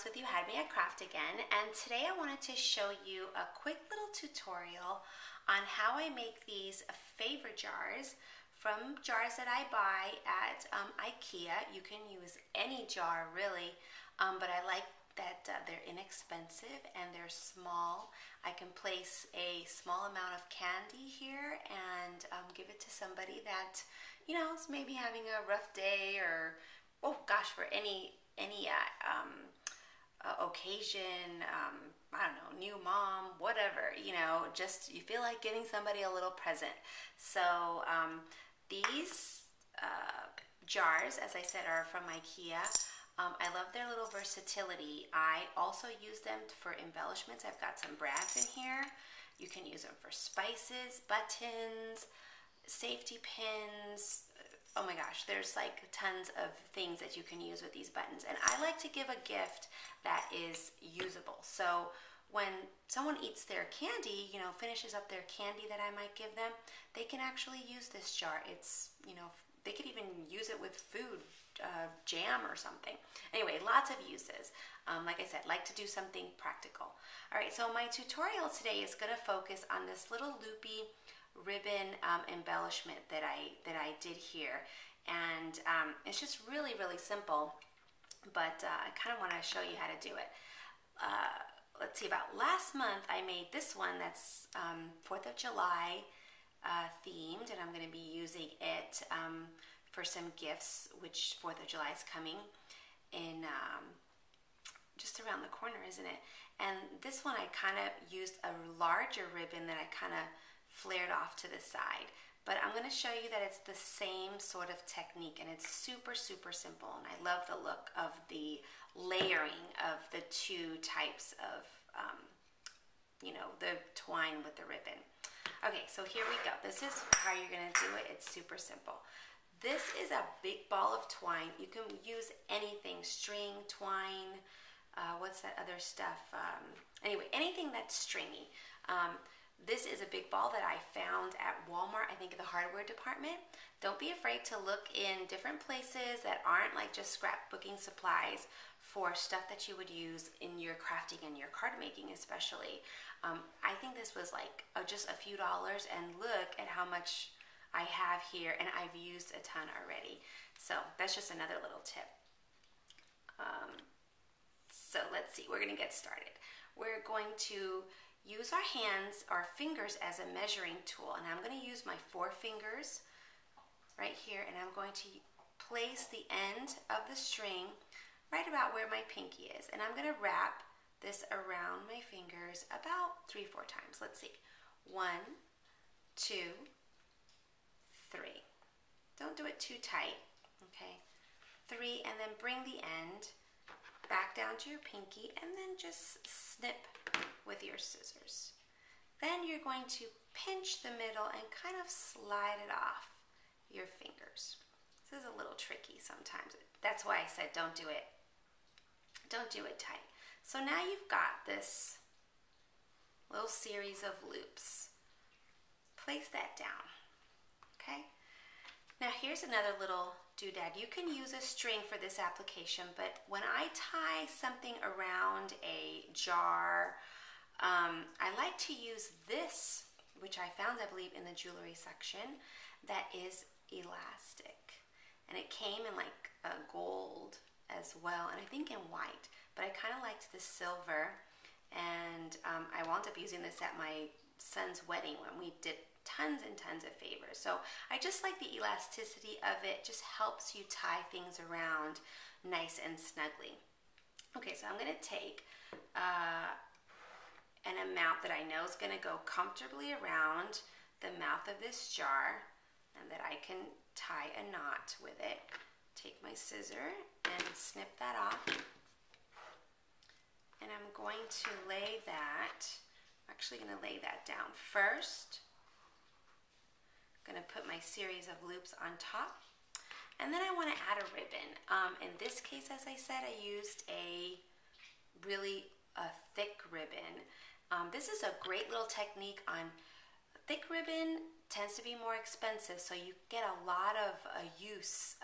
Alex with you, How to Be a Craft again, and today I wanted to show you a quick little tutorial on how I make these favor jars from jars that I buy at IKEA. You can use any jar really, but I like that they're inexpensive and they're small. I can place a small amount of candy here and give it to somebody that, you know, is maybe having a rough day, or oh gosh, for any occasion, I don't know, new mom, whatever, you know, just you feel like giving somebody a little present. So these jars, as I said, are from IKEA. I love their little versatility. I also use them for embellishments. I've got some brads in here. You can use them for spices, buttons, safety pins. Oh my gosh, there's like tons of things that you can use with these buttons. And I like to give a gift that is usable. So when someone eats their candy, you know, finishes up their candy that I might give them, they can actually use this jar. It's, you know, they could even use it with food, jam or something. Anyway, lots of uses. Like I said, like to do something practical. All right, so my tutorial today is gonna focus on this little loopy ribbon embellishment that I did here, and it's just really simple, but I kind of want to show you how to do it. Let's see, about last month I made this one that's 4th of July themed, and I'm going to be using it for some gifts, which 4th of July is coming in just around the corner, isn't it? And this one I kind of used a larger ribbon that I kind of flared off to the side, but I'm going to show you that it's the same sort of technique, and it's super simple, and I love the look of the layering of the two types of you know, the twine with the ribbon. Okay, so here we go. This is how you're going to do it. It's super simple. This is a big ball of twine. You can use anything, string, twine, what's that other stuff, anyway, anything that's stringy. This is a big ball that I found at Walmart, I think in the hardware department. Don't be afraid to look in different places that aren't like just scrapbooking supplies for stuff that you would use in your crafting and your card making especially. I think this was like just a few dollars, and look at how much I have here, and I've used a ton already. So that's just another little tip. So let's see, we're gonna get started. We're going to use our hands, our fingers as a measuring tool, and I'm going to use my 4 fingers right here, and I'm going to place the end of the string right about where my pinky is, and I'm going to wrap this around my fingers about 3-4 times. Let's see, 1, 2, 3. Don't do it too tight, okay? 3, and then bring the end back down to your pinky, and then just snip with your scissors. Then you're going to pinch the middle and kind of slide it off your fingers. This is a little tricky sometimes. That's why I said don't do it tight. So now you've got this little series of loops. Place that down, okay? Now here's another little doodad. You can use a string for this application, but when I tie something around a jar, I like to use this, which I found, I believe, in the jewelry section, that is elastic. And it came in like gold as well, and I think in white, but I kind of liked the silver, and I wound up using this at my son's wedding when we did tons and tons of favors. So I just like the elasticity of it. Just helps you tie things around nice and snugly. Okay, so I'm going to take an amount that I know is going to go comfortably around the mouth of this jar, and that I can tie a knot with it. Take my scissor and snip that off, and I'm going to lay that, I'm actually going to lay that down first. I'm going to put my series of loops on top, and then I want to add a ribbon. In this case, as I said, I used a really thick ribbon. This is a great little technique on thick ribbon. Tends to be more expensive, so you get a lot of use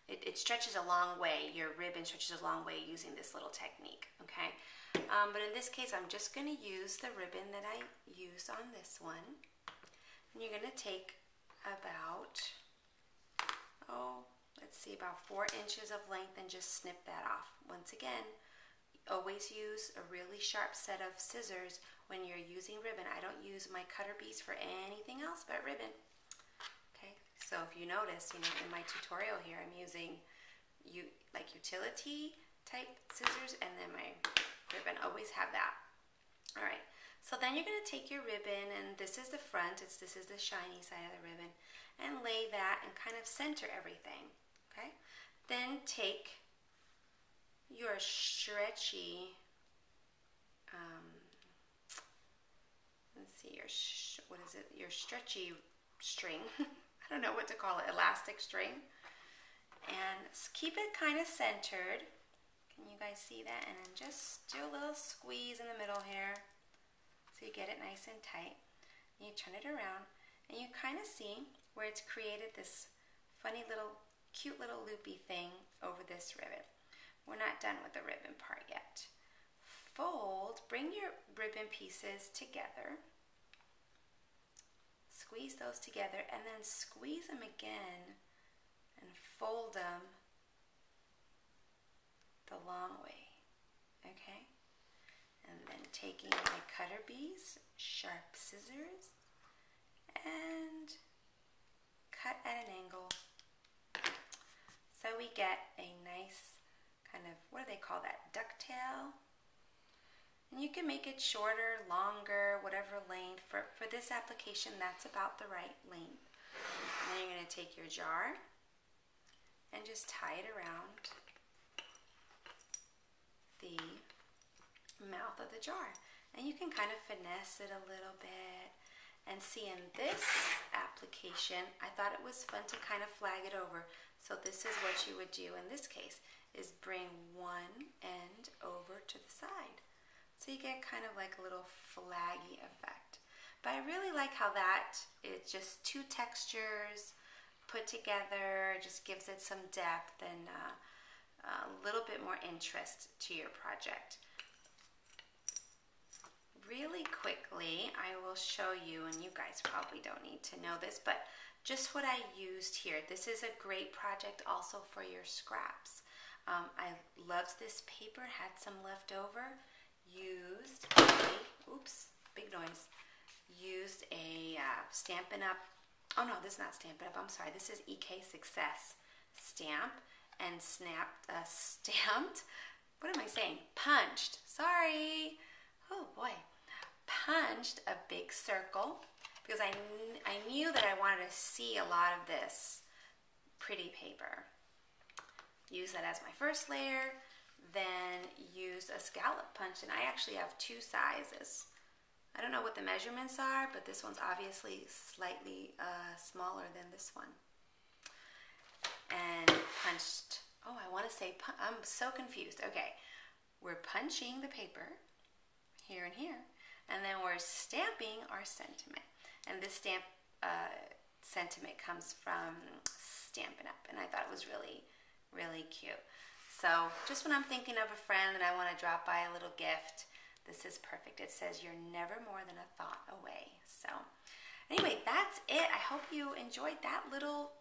it stretches a long way. Your ribbon stretches a long way using this little technique, okay? But in this case, I'm just going to use the ribbon that I used on this one. And you're going to take about, let's see, about 4 inches of length and just snip that off. Once again, always use a really sharp set of scissors when you're using ribbon. I don't use my cutter beads for anything else but ribbon. Okay, so if you notice, in my tutorial here, I'm using like utility type scissors and then my ribbon. Always have that. All right, so then you're going to take your ribbon, and this is the front, this is the shiny side of the ribbon, and lay that and kind of center everything. Okay, then take your stretchy, let's see, your stretchy string, I don't know what to call it, elastic string, and keep it kind of centered. Can you guys see that? And then just do a little squeeze in the middle here, so you get it nice and tight. And you turn it around, and you kind of see where it's created this funny little, cute little loopy thing over this ribbon. We're not done with the ribbon part yet. Fold, bring your ribbon pieces together, squeeze those together, and then squeeze them again and fold them the long way, okay? And then taking my cutter beads, sharp scissors, and cut at an angle. So we get a nice kind of, what do they call that, ducktail? And you can make it shorter, longer, whatever length. For this application, that's about the right length. And then you're going to take your jar and just tie it around the mouth of the jar. And you can kind of finesse it a little bit. And see, in this application, I thought it was fun to kind of flag it over. So this is what you would do in this case, is bring one end over to the side. So you get kind of like a little flaggy effect. But I really like how that is just two textures put together, just gives it some depth and a little bit more interest to your project. Really quickly, I will show you, and you guys probably don't need to know this, but just what I used here. This is a great project also for your scraps. I loved this paper, had some left over, used a Stampin' Up, oh no, this is not Stampin' Up, I'm sorry, this is EK Success stamp, and stamped, what am I saying, punched, sorry, oh boy, punched a big circle, because I knew that I wanted to see a lot of this pretty paper. Use that as my first layer, then use a scallop punch, and I actually have 2 sizes. I don't know what the measurements are, but this one's obviously slightly smaller than this one. And punched, oh, I want to say, I'm so confused. Okay, we're punching the paper here and here, and then we're stamping our sentiment. And this stamp sentiment comes from Stampin' Up, and I thought it was really, really cute. So just when I'm thinking of a friend and I want to drop by a little gift, this is perfect. It says you're never more than a thought away. So anyway, that's it. I hope you enjoyed that little,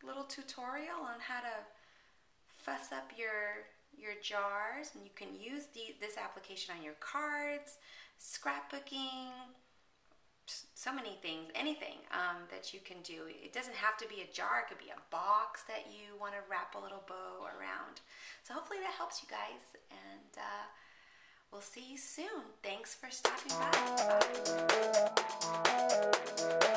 little tutorial on how to fuss up your jars, and you can use this application on your cards, scrapbooking, so many things, anything that you can do. It doesn't have to be a jar, it could be a box that you want to wrap a little bow around. So hopefully that helps you guys, and we'll see you soon. Thanks for stopping by. Bye.